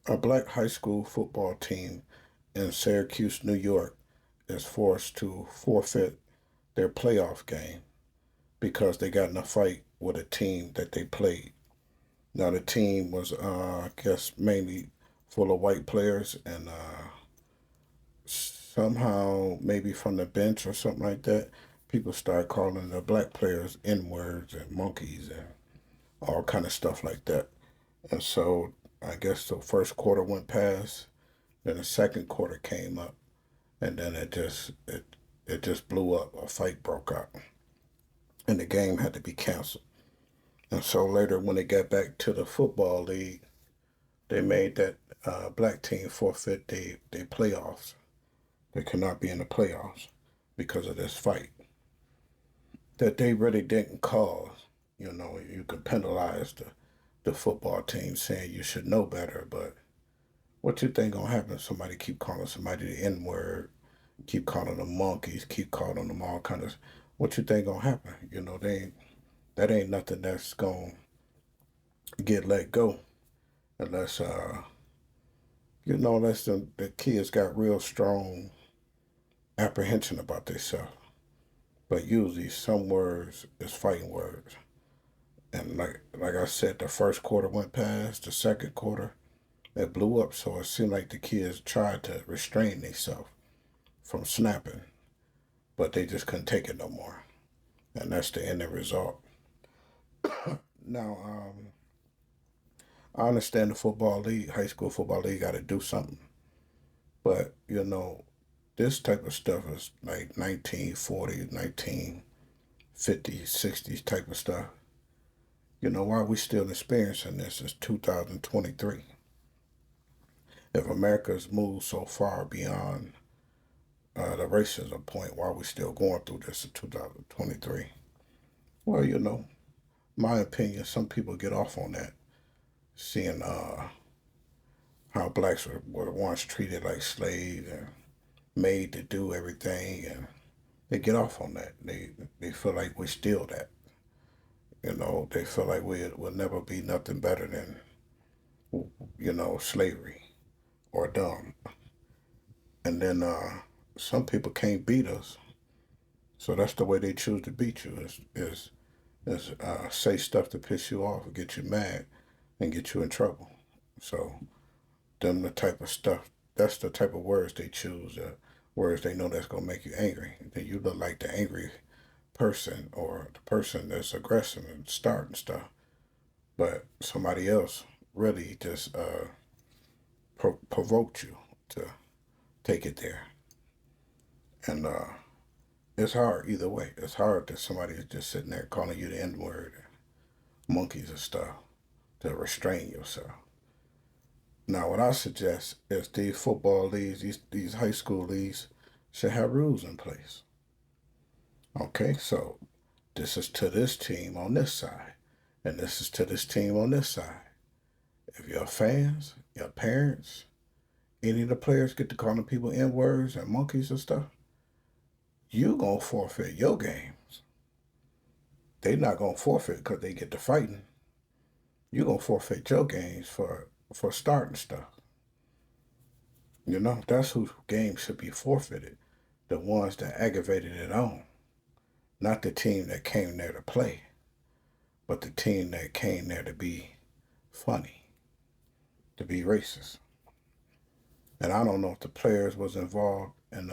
A black high school football team in Syracuse, New York, is forced to forfeit their playoff game because they got in a fight with a team that they played. Now, the team was, I guess, mainly full of white players, and somehow, maybe from the bench or something like that, people started calling the black players N words and monkeys and all kind of stuff like that. And so, I guess the first quarter went past, then the second quarter came up, and then it just blew up. A fight broke out, and the game had to be canceled. And so later, when they got back to the football league, they made that black team forfeit they playoffs. They could not be in the playoffs because of this fight that they really didn't cause. You know, you could penalize the football team saying you should know better, but what you think gonna happen if somebody keep calling somebody the N word, keep calling them monkeys, keep calling them all kind of what you think gonna happen? You know, that ain't nothing that's gonna get let go unless unless the kids got real strong apprehension about themselves. But usually some words is fighting words. And like I said, the first quarter went past, the second quarter it blew up. So it seemed like the kids tried to restrain themselves from snapping, but they just couldn't take it no more. And that's the end result. Now, I understand the football league, high school football league, got to do something. But, this type of stuff is like 1940s, 1950s, 60s type of stuff. Why are we still experiencing this? It's 2023. If America's moved so far beyond the racism point, why are we still going through this in 2023? Well, my opinion, some people get off on that, seeing how blacks were once treated like slaves and made to do everything, and they get off on that. They feel like we steal that. They feel like we will never be nothing better than slavery or dumb. And then some people can't beat us, so that's the way they choose to beat you is say stuff to piss you off or get you mad and get you in trouble. So them the type of stuff. That's the type of words they choose. Words they know that's gonna make you angry. Then you look like the angry person or the person that's aggressive and starting stuff. But somebody else really just provoked you to take it there. And it's hard either way. It's hard that somebody is just sitting there calling you the N word, monkeys and stuff, to restrain yourself. Now, what I suggest is these football leagues, these high school leagues, should have rules in place. Okay, so this is to this team on this side, and this is to this team on this side. If your fans, your parents, any of the players get to calling people N words and monkeys and stuff, you gonna forfeit your games. They not gonna forfeit because they get to fighting. You gonna forfeit your games for starting stuff. That's whose games should be forfeited. The ones that aggravated it on. Not the team that came there to play, but the team that came there to be funny, to be racist. And I don't know if the players was involved in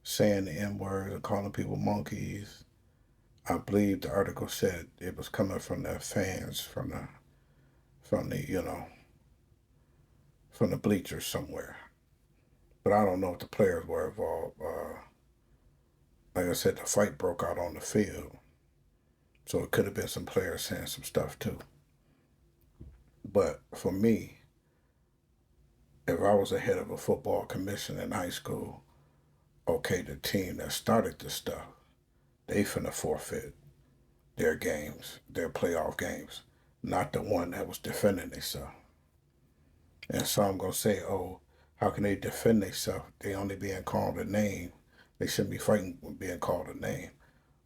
saying the N word or calling people monkeys. I believe the article said it was coming from their fans, from the from the bleachers somewhere. But I don't know if the players were involved. Like I said, the fight broke out on the field, so it could have been some players saying some stuff too. But for me, if I was the head of a football commission in high school, okay, the team that started this stuff, they finna forfeit their games, their playoff games, not the one that was defending themselves. And some gonna say, oh, how can they defend themselves? They only being called a name. They shouldn't be fighting with being called a name.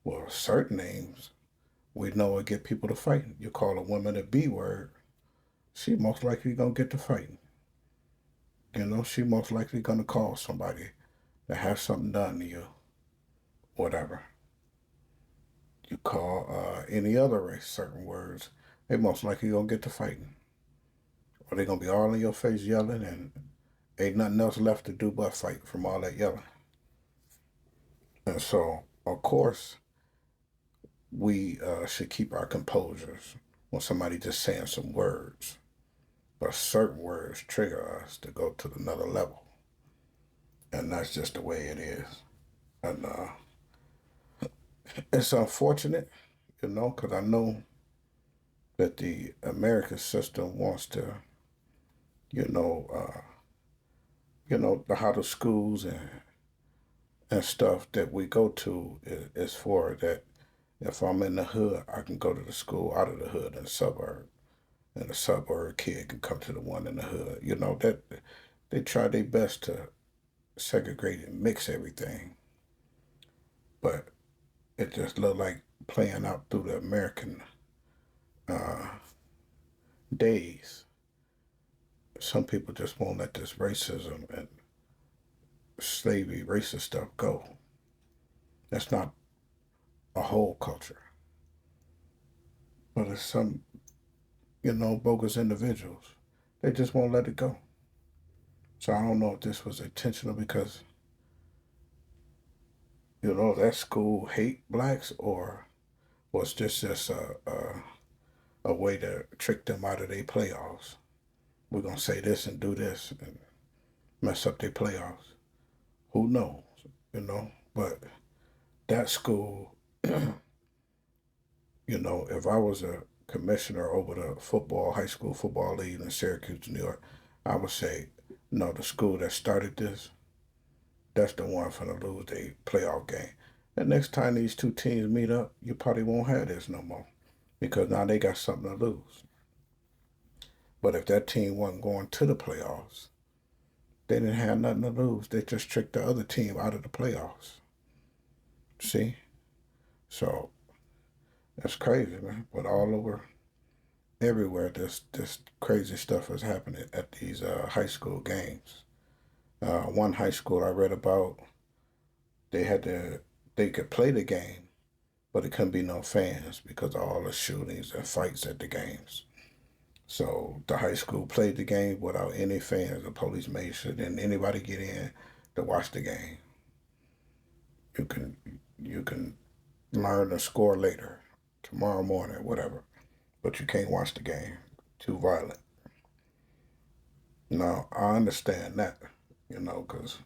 Well, certain names we know will get people to fight. You call a woman a B word, she most likely gonna get to fighting. She most likely gonna call somebody to have something done to you, whatever. You call any other race certain words, they most likely gonna get to fighting. Or they gonna be all in your face yelling and ain't nothing else left to do but fight from all that yelling. And so, of course, we should keep our composures when somebody just saying some words. But certain words trigger us to go to another level. And that's just the way it is. And it's unfortunate, because I know that the American system wants to, you know, uh, how the schools and stuff that we go to is for that. If I'm in the hood, I can go to the school out of the hood in the suburb, and the suburb kid can come to the one in the hood. That they try their best to segregate and mix everything, but it just looked like playing out through the American uh, days. Some people just won't let this racism and slavery, racist stuff go. That's not a whole culture, but it's some, bogus individuals. They just won't let it go. So I don't know if this was intentional because, that school hate blacks or was this just a way to trick them out of their playoffs. We're going to say this and do this and mess up their playoffs. Who knows, But that school, if I was a commissioner over the high school football league in Syracuse, New York, I would say, no, the school that started this, that's the one for the lose their playoff game. The next time these two teams meet up, you probably won't have this no more because now they got something to lose. But if that team wasn't going to the playoffs, they didn't have nothing to lose. They just tricked the other team out of the playoffs. See? So that's crazy, man. But all over, everywhere, this crazy stuff is happening at these high school games. One high school I read about, they had to, they could play the game, but it couldn't be no fans because of all the shootings and fights at the games. So the high school played the game without any fans. The police made sure didn't anybody get in to watch the game. You can learn the score later, tomorrow morning, whatever. But you can't watch the game. Too violent. Now I understand that, because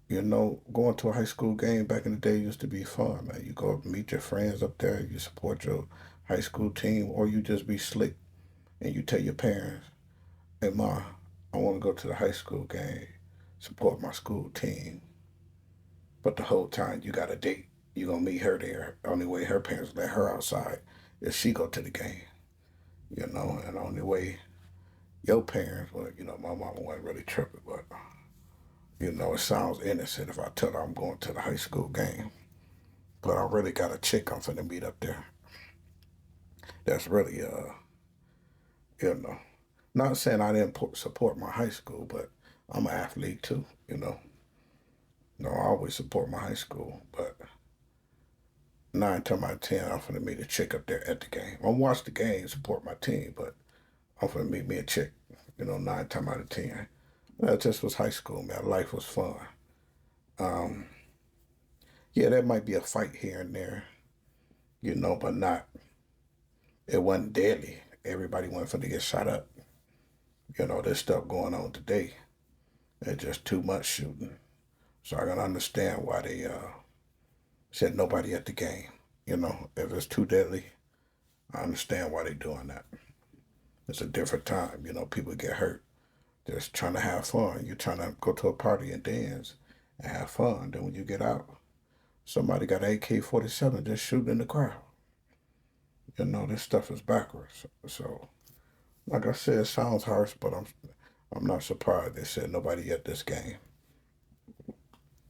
going to a high school game back in the day used to be fun, man. You go meet your friends up there, you support your high school team, or you just be slick and you tell your parents, "Hey, ma, I want to go to the high school game, support my school team." But the whole time you got a date. You gonna meet her there. Only way her parents let her outside is she go to the game, and the only way your parents, well, my mama wasn't really tripping, but it sounds innocent if I tell her I'm going to the high school game. But I really got a chick I'm finna meet up there. That's really you know, not saying I didn't support my high school, but I'm an athlete too, No, I always support my high school, but 9 times out of 10, I'm finna meet a chick up there at the game. I'm watch the game, support my team, but I'm finna meet me a chick, 9 times out of 10. That just was high school, man. Life was fun. Um, yeah, there might be a fight here and there, but not, it wasn't deadly. Everybody went for to get shot up. There's stuff going on today. It's just too much shooting. So I can understand why they said nobody at the game. If it's too deadly, I understand why they're doing that. It's a different time. People get hurt. Just trying to have fun. You're trying to go to a party and dance and have fun. Then when you get out, somebody got an AK-47 just shooting in the crowd. This stuff is backwards. So, like I said, it sounds harsh, but I'm not surprised they said nobody at this game.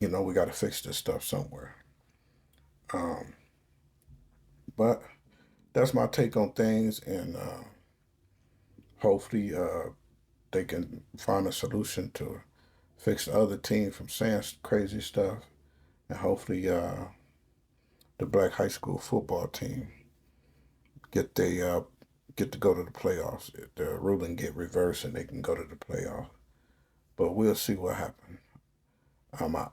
We got to fix this stuff somewhere. Um, but that's my take on things, and hopefully they can find a solution to fix the other team from saying crazy stuff, and hopefully the black high school football team get they get to go to the playoffs. The ruling get reversed and they can go to the playoffs. But we'll see what happens. I'm out.